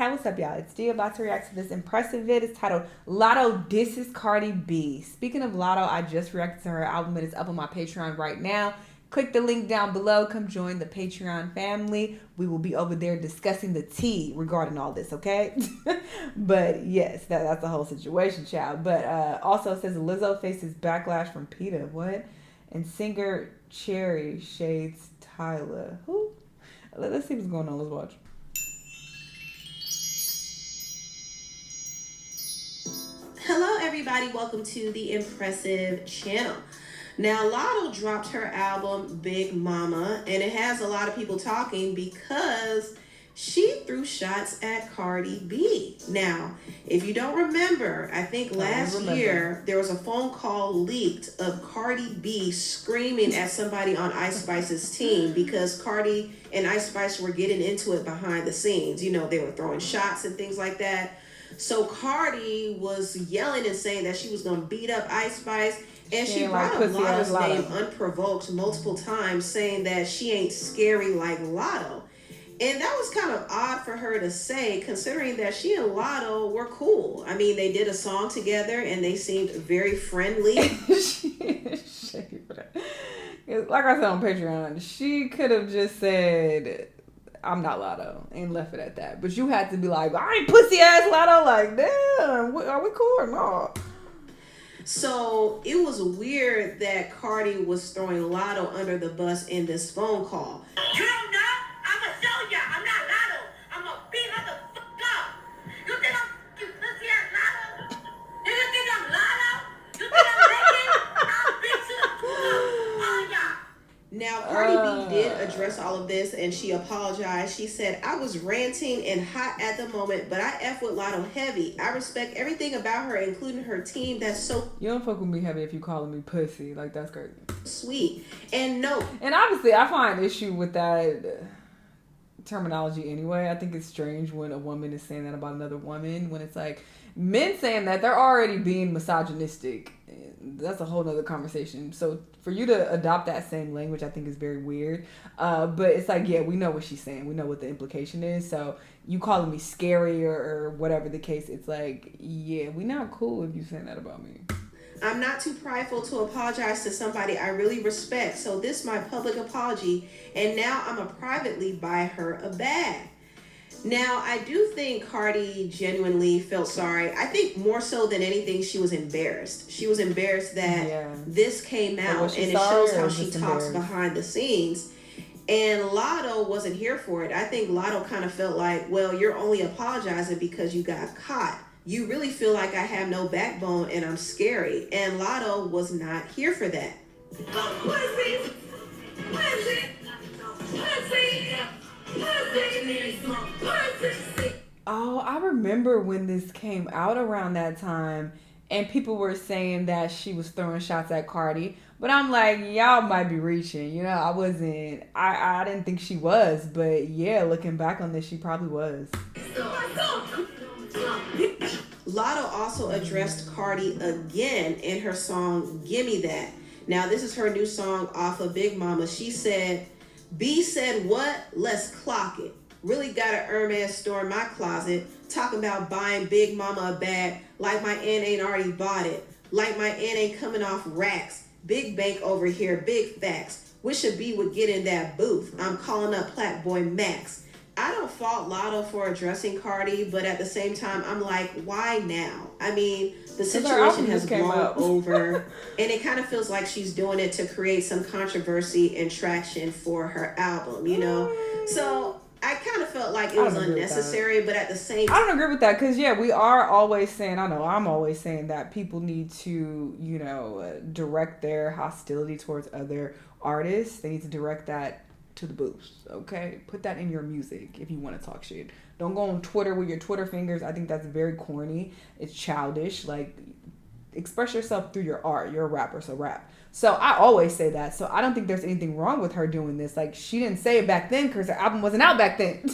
Hi, what's up, y'all? It's Dia about to react to this impressive vid. It's titled Latto Disses Cardi B. Speaking of Latto, I just reacted to her album. It is up on my Patreon right now. Click the link down below. Come join the Patreon family. We will be over there discussing the tea regarding all this, okay? But yes, that's the whole situation, child. But also it says Lizzo faces backlash from PETA. What? And singer Chxrry shades Tyler. Who? Let's see what's going on. Let's watch. Hello everybody, welcome to the impressive channel. Now Latto dropped her album Big Mama, and it has a lot of people talking because she threw shots at Cardi B. Now, if you don't remember, I think last year there was a phone call leaked of Cardi B screaming at somebody on Ice Spice's team because Cardi and Ice Spice were getting into it behind the scenes. You know, they were throwing shots and things like that. So Cardi was yelling and saying that she was going to beat up Ice Spice. And she brought up Latto's name unprovoked multiple times, saying that she ain't scary like Latto. And that was kind of odd for her to say, considering that she and Latto were cool. I mean, they did a song together and they seemed very friendly. Like I said on Patreon, she could have just said, I'm not Latto, and left it at that. But you had to be like, I ain't pussy ass Latto. Like, damn, are we cool or not? So it was weird that Cardi was throwing Latto under the bus in this phone call. You don't know? I'ma show ya. I'm not Latto. I'ma beat her the fuck up. You think I'm you pussy ass Latto? Do you think I'm Latto? You think I'm naked? I'll beat you the fuck up. Oh yeah. Now, Cardi B did address all of this, and she apologized. She said, I was ranting and hot at the moment, but I F with Latto heavy. I respect everything about her, including her team. That's so... You don't fuck with me heavy if you calling me pussy. Like, that's crazy. Sweet. And no. And obviously, I find issue with that terminology anyway. I think it's strange when a woman is saying that about another woman. When it's like, men saying that, they're already being misogynistic. That's a whole nother conversation. So for you to adopt that same language, I think is very weird. But it's like, yeah, we know what she's saying. We know what the implication is. So you calling me scary or whatever the case, it's like, yeah, we not cool if you saying that about me. I'm not too prideful to apologize to somebody I really respect. So this is my public apology. And now I'm going to privately buy her a bag. Now, I do think Cardi genuinely felt sorry. I think more so than anything, she was embarrassed. She was embarrassed that this came out, and it shows how she talks behind the scenes. And Latto wasn't here for it. I think Latto kind of felt like, well, you're only apologizing because you got caught. You really feel like I have no backbone and I'm scary. And Latto was not here for that. Pussy. Pussy. Pussy. Oh, I remember when this came out around that time and people were saying that she was throwing shots at Cardi, but I'm like, y'all might be reaching. You know, I didn't think she was, but yeah, looking back on this, she probably was. Latto also addressed Cardi again in her song Gimme That. Now, this is her new song off of Big Mama. She said, B said what? Let's clock it. Really got an Hermes store in my closet. Talking about buying Big Mama a bag like my aunt ain't already bought it. Like my aunt ain't coming off racks. Big bank over here, big facts. Wish a B would get in that booth. I'm calling up Plat Boy Max. I don't fault Latto for addressing Cardi, but at the same time, I'm like, why now? I mean, the situation has blown over, and it kind of feels like she's doing it to create some controversy and traction for her album, you know? So I kind of felt like it was unnecessary, but at the same time... I don't agree with that, because, yeah, we are always saying, I know I'm always saying that people need to, you know, direct their hostility towards other artists. They need to direct that to the booth, okay? Put that in your music if you want to talk shit. Don't go on Twitter with your Twitter fingers. I think that's very corny. It's childish. Like, express yourself through your art. You're a rapper, so rap. So I always say that. So I don't think there's anything wrong with her doing this. Like, she didn't say it back then because her album wasn't out back then.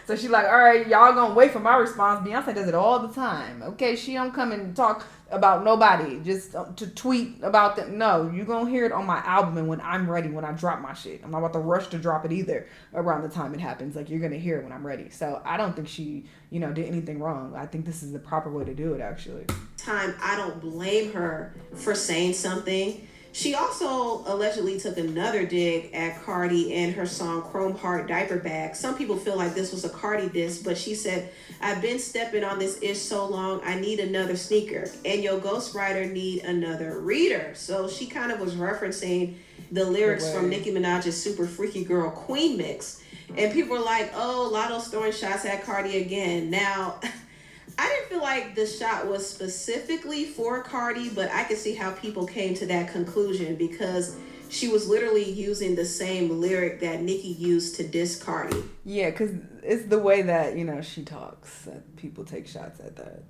So she like, all right, y'all gonna wait for my response. Beyonce does it all the time. Okay, she don't come and talk about nobody, just to tweet about them. No, you gonna hear it on my album and when I'm ready, when I drop my shit. I'm not about to rush to drop it either around the time it happens. Like, you're gonna hear it when I'm ready. So I don't think she, did anything wrong. I think this is the proper way to do it, actually. I don't blame her for saying something. She also allegedly took another dig at Cardi and her song Chrome Heart Diaper Bag. Some people feel like this was a Cardi diss, but she said, I've been stepping on this ish so long, I need another sneaker. And your ghostwriter need another reader. So she kind of was referencing the lyrics from Nicki Minaj's Super Freaky Girl Queen mix. And people were like, oh, Latto's throwing shots at Cardi again. Now, I didn't feel like the shot was specifically for Cardi, but I could see how people came to that conclusion because she was literally using the same lyric that Nicki used to diss Cardi. Yeah, because it's the way that, she talks that people take shots at that.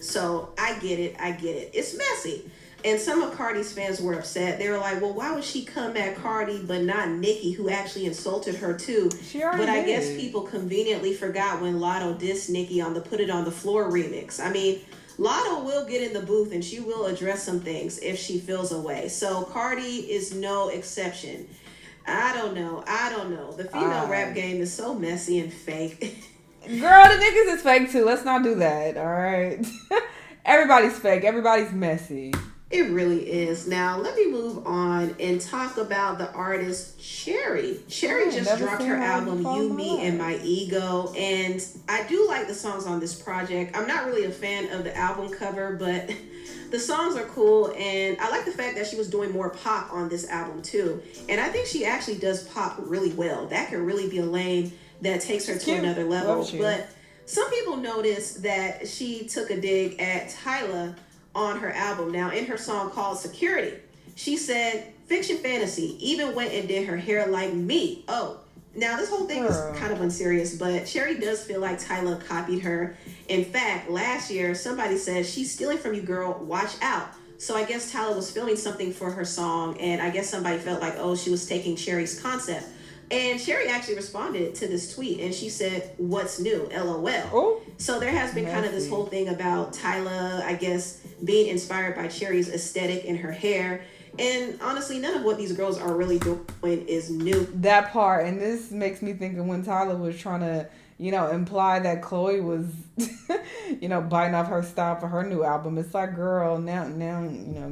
So I get it. It's messy. And some of Cardi's fans were upset. They were like, well, why would she come at Cardi but not Nicki, who actually insulted her too? But I guess people conveniently forgot when Latto dissed Nicki on the Put It On The Floor remix. I mean, Latto will get in the booth and she will address some things if she feels a way. So Cardi is no exception. I don't know. The female rap game is so messy and fake. Girl, the niggas is fake too. Let's not do that, all right? Everybody's fake. Everybody's messy. It really is. Now, let me move on and talk about the artist Chxrry. Chxrry just dropped her album, You, Me, and My Ego. And I do like the songs on this project. I'm not really a fan of the album cover, but the songs are cool. And I like the fact that she was doing more pop on this album, too. And I think she actually does pop really well. That could really be a lane that takes her to another level. But some people noticed that she took a dig at Tyla on her album. Now, in her song called Security, she said, fiction fantasy, even went and did her hair like me. Oh, now this whole thing is kind of unserious, but Chxrry does feel like Tyla copied her. In fact, last year, somebody said, she's stealing from you, girl, watch out. So I guess Tyla was filming something for her song, and I guess somebody felt like, oh, she was taking Chxrry's concept. And Chxrry actually responded to this tweet and she said, what's new? LOL. Oh, so there has been kind of this whole thing about Tyla, I guess, being inspired by Chxrry's aesthetic and her hair. And honestly, none of what these girls are really doing is new. That part. And this makes me think of when Tyla was trying to, imply that Chloe was, biting off her style for her new album. It's like, girl, now,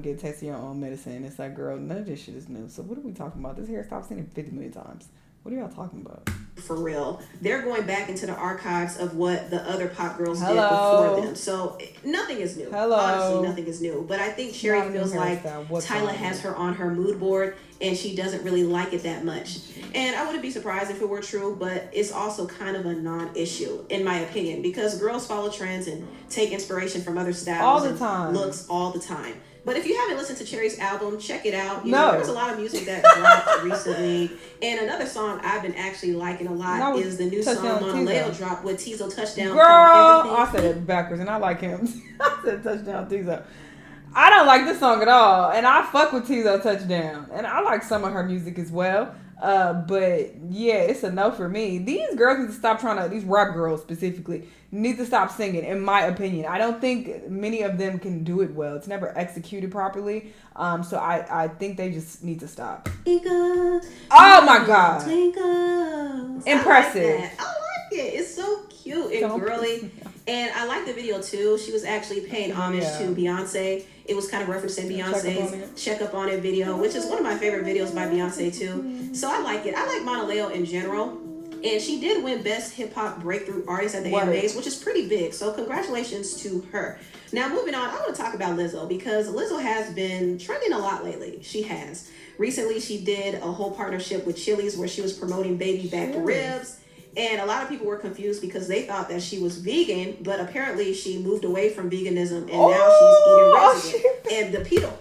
get a taste of your own medicine. It's like, girl, none of this shit is new. So what are we talking about? This hairstyle I've seen it 50 million times. What are y'all talking about? For real. They're going back into the archives of what the other pop girls did before them. So nothing is new. Honestly, nothing is new. But I think Chxrry feels like Tyla has her on her mood board and she doesn't really like it that much. And I wouldn't be surprised if it were true, but it's also kind of a non-issue, in my opinion, because girls follow trends and take inspiration from other styles and looks all the time. But if you haven't listened to Chxrry's album, check it out. There's a lot of music that dropped recently. And another song I've been actually liking a lot is the new song Shanell dropped with Tizo Touchdown. Girl, I said it backwards and I like him. I said Touchdown Tizo. I don't like this song at all. And I fuck with Tizo Touchdown. And I like some of her music as well. But yeah, it's a no for me. These girls need to stop these rap girls specifically, need to stop singing, in my opinion. I don't think many of them can do it well. It's never executed properly. So I think they just need to stop. Oh my God. Impressive. I like it. It's so cute and girly. And I like the video too. She was actually paying homage to Beyonce. It was kind of referencing Beyonce's Check Up On It video, which is one of my favorite videos by Beyonce too. So I like it. I like Monaleo in general. And she did win Best Hip Hop Breakthrough Artist at the AMAs, which is pretty big. So congratulations to her. Now moving on, I want to talk about Lizzo because Lizzo has been trending a lot lately. She has. Recently, she did a whole partnership with Chili's where she was promoting baby back ribs. And a lot of people were confused because they thought that she was vegan, but apparently she moved away from veganism and now she's eating ribs again. And the PETA.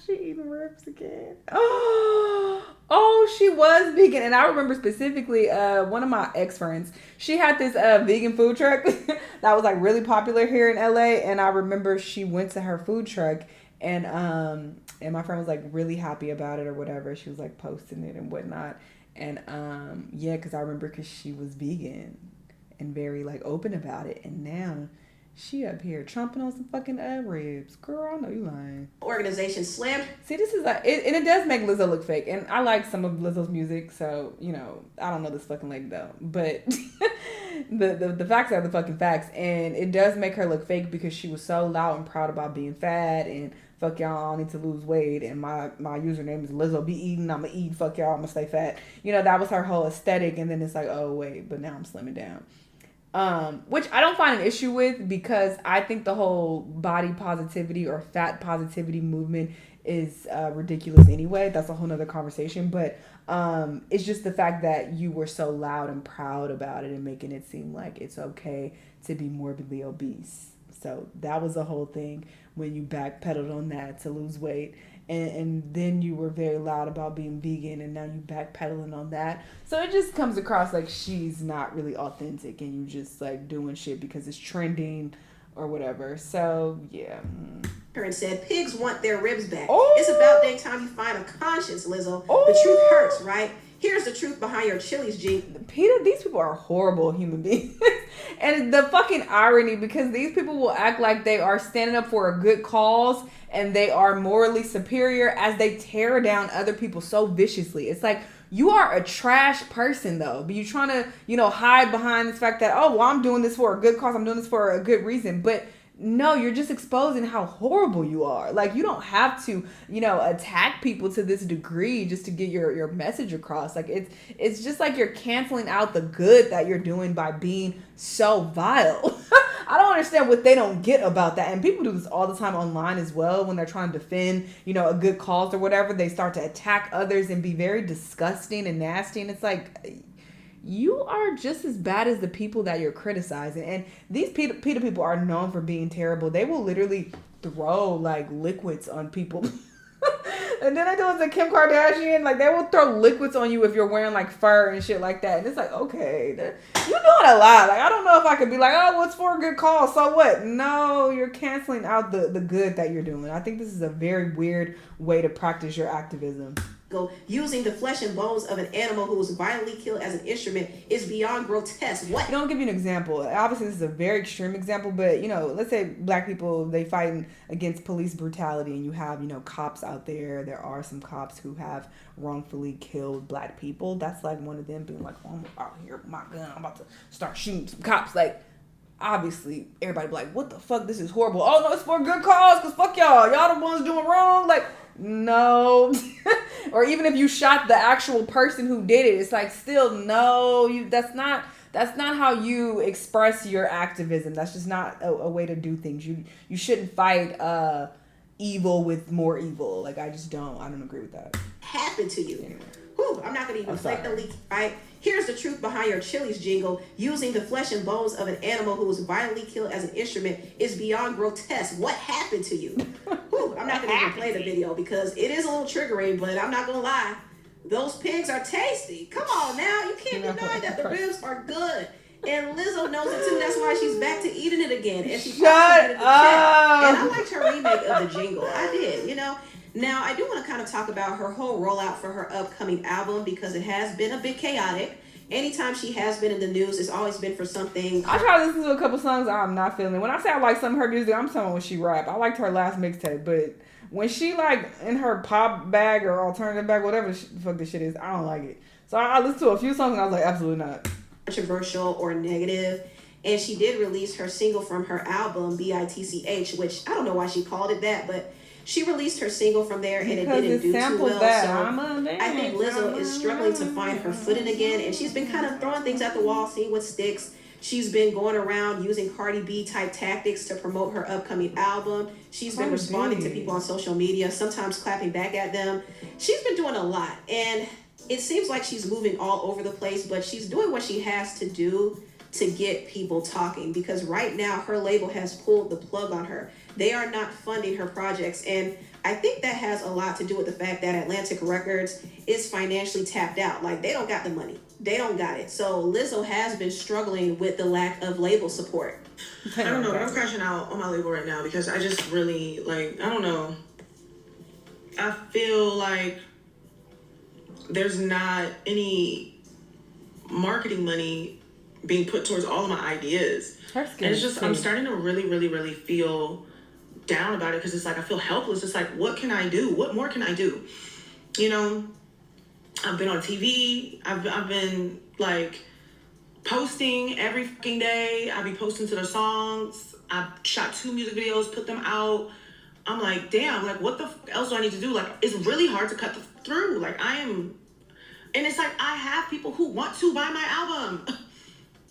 She eating ribs again. Oh, she was vegan. And I remember specifically one of my ex-friends, she had this vegan food truck that was like really popular here in LA. And I remember she went to her food truck and my friend was like really happy about it or whatever. She was like posting it and whatnot. And yeah, because I remember because she was vegan and very like open about it, and now she up here chomping on some fucking ribs. Girl, I know you lying. Organization slammed. See, this is like, and it does make Lizzo look fake, and I like some of Lizzo's music, so you know I don't know this fucking lady though, but the facts are the fucking facts, and it does make her look fake because she was so loud and proud about being fat and fuck y'all, I need to lose weight, and my username is Lizzo be eating, I'ma eat, fuck y'all, I'ma stay fat. You know, that was her whole aesthetic, and then it's like, oh wait, but now I'm slimming down. Which I don't find an issue with because I think the whole body positivity or fat positivity movement is ridiculous anyway. That's a whole nother conversation. But it's just the fact that you were so loud and proud about it and making it seem like it's okay to be morbidly obese. So that was the whole thing when you backpedaled on that to lose weight. And then you were very loud about being vegan, and now you backpedaling on that. So it just comes across like she's not really authentic, and you just like doing shit because it's trending or whatever. So yeah. And said pigs want their ribs back. Oh. It's about dang time you find a conscience, Lizzo. Oh. The truth hurts, right? Here's the truth behind your Chili's G. PETA, these people are horrible human beings. And the fucking irony, because these people will act like they are standing up for a good cause and they are morally superior as they tear down other people so viciously. It's like, you are a trash person though, but you're trying to, you know, hide behind the fact that, oh, well, I'm doing this for a good cause. I'm doing this for a good reason. But no, you're just exposing how horrible you are. Like, you don't have to, you know, attack people to this degree just to get your message across. Like, it's just like you're canceling out the good that you're doing by being so vile. I don't understand what they don't get about that. And people do this all the time online as well when they're trying to defend, you know, a good cause or whatever. They start to attack others and be very disgusting and nasty. And it's like, you are just as bad as the people that you're criticizing. And these PETA people are known for being terrible. They will literally throw like liquids on people. And then I do it to Kim Kardashian. Like, they will throw liquids on you if you're wearing like fur and shit like that. And it's like, okay, you doing a lot. Like, I don't know if I could be like, oh, what's for a good cause? So what? No, you're canceling out the good that you're doing. I think this is a very weird way to practice your activism. Using the flesh and bones of an animal who was violently killed as an instrument is beyond grotesque. What? You know, I'll give you an example. Obviously, this is a very extreme example, but, you know, let's say black people, they fighting against police brutality, and you have, you know, cops out there. There are some cops who have wrongfully killed black people. That's like one of them being like, oh, I'm out here with my gun. I'm about to start shooting some cops. Like, obviously, everybody be like, what the fuck? This is horrible. Oh, no, it's for a good cause, because fuck y'all. Y'all the ones doing wrong. Like, no. Or even if you shot the actual person who did it, it's like, still no, that's not how you express your activism. That's just not a way to do things. You shouldn't fight evil with more evil. Like, I don't agree with that. Happened to you. Anyway. Whew, I'm not gonna even flake the leak, right? Here's the truth behind your Chili's jingle. Using the flesh and bones of an animal who was violently killed as an instrument is beyond grotesque. What happened to you? Whew, I'm not gonna even play the video because it is a little triggering, but I'm not gonna lie. Those pigs are tasty. Come on now, you can't deny that the ribs are good. And Lizzo knows it too. That's why she's back to eating it again. And she Shut up. And I liked her remake of the jingle. I did, you know. Now, I do want to kind of talk about her whole rollout for her upcoming album because it has been a bit chaotic. Anytime she has been in the news, it's always been for something. I tried to listen to a couple songs I'm not feeling. When I say I like some of her music, I'm talking about when she rap. I liked her last mixtape, but when she like in her pop bag or alternative bag, whatever the fuck this shit is, I don't like it. So I listened to a few songs and I was like, absolutely not. Controversial or negative. And she did release her single from her album, BITCH, which I don't know why she called it that, but she released her single from there and it didn't do too well. So I think Lizzo is struggling to find her footing again, and she's been kind of throwing things at the wall, seeing what sticks. She's been going around using Cardi B type tactics to promote her upcoming album. She's been responding to people on social media, sometimes clapping back at them. She's been doing a lot, and it seems like she's moving all over the place, but she's doing what she has to do to get people talking, because right now her label has pulled the plug on her. They are not funding her projects, and I think that has a lot to do with the fact that Atlantic Records is financially tapped out. Like, they don't got the money. They don't got it. So Lizzo has been struggling with the lack of label support. I don't know, but I'm crashing out on my label right now because I just really, like, I don't know. I feel like there's not any marketing money being put towards all of my ideas. And it's just, I'm starting to really, really, really feel down about it, because it's like I feel helpless. It's like, what can I do? What more can I do? You know, I've been on TV. I've been like posting every fucking day. I be posting to their songs. I shot 2 music videos, put them out. I'm like, damn, like what the else do I need to do? Like, it's really hard to cut through. Like, and it's like, I have people who want to buy my album.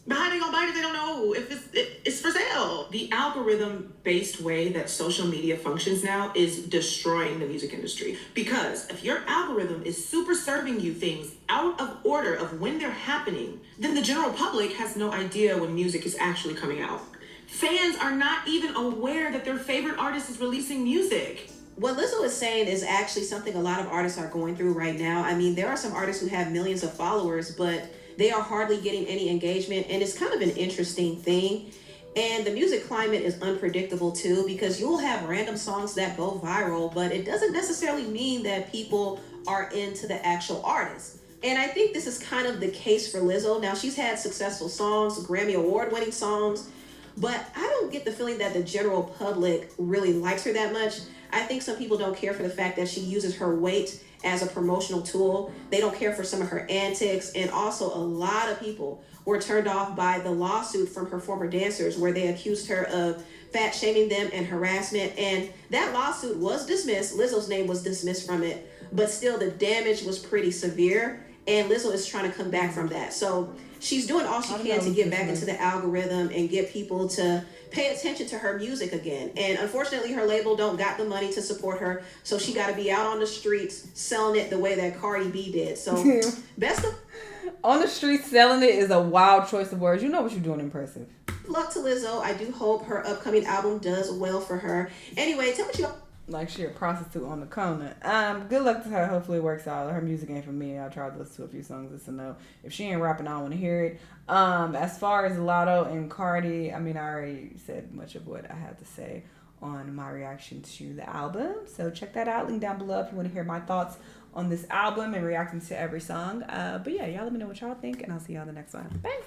But how they gonna buy it if they don't know if it's for sale? The algorithm-based way that social media functions now is destroying the music industry. Because if your algorithm is super serving you things out of order of when they're happening, then the general public has no idea when music is actually coming out. Fans are not even aware that their favorite artist is releasing music. What Lizzo is saying is actually something a lot of artists are going through right now. I mean, there are some artists who have millions of followers, but they are hardly getting any engagement, and it's kind of an interesting thing. And the music climate is unpredictable too, because you'll have random songs that go viral, but it doesn't necessarily mean that people are into the actual artist. And I think this is kind of the case for Lizzo. Now, she's had successful songs, Grammy Award-winning songs, but I don't get the feeling that the general public really likes her that much. I think some people don't care for the fact that she uses her weight as a promotional tool. They don't care for some of her antics. And also, a lot of people were turned off by the lawsuit from her former dancers, where they accused her of fat shaming them and harassment. And that lawsuit was dismissed. Lizzo's name was dismissed from it, but still the damage was pretty severe. And Lizzo is trying to come back from that. So she's doing all she can to get back into the algorithm and get people to pay attention to her music again. And unfortunately, her label don't got the money to support her, so she got to be out on the streets selling it the way that Cardi B did. So best of on the streets selling it is a wild choice of words. You know what you're doing impressive. luck to Lizzo. I do hope her upcoming album does well for her. Anyway, tell me what you like she a prostitute on the corner. Good luck to her. Hopefully it works out. Her music ain't for me. I tried to listen to a few songs. It's a no. If she ain't rapping, I don't want to hear it. As far as Latto and Cardi, I mean, I already said much of what I had to say on my reaction to the album. So check that out. Link down below if you want to hear my thoughts on this album and reacting to every song. But yeah, y'all let me know what y'all think, and I'll see y'all in the next one. Bye.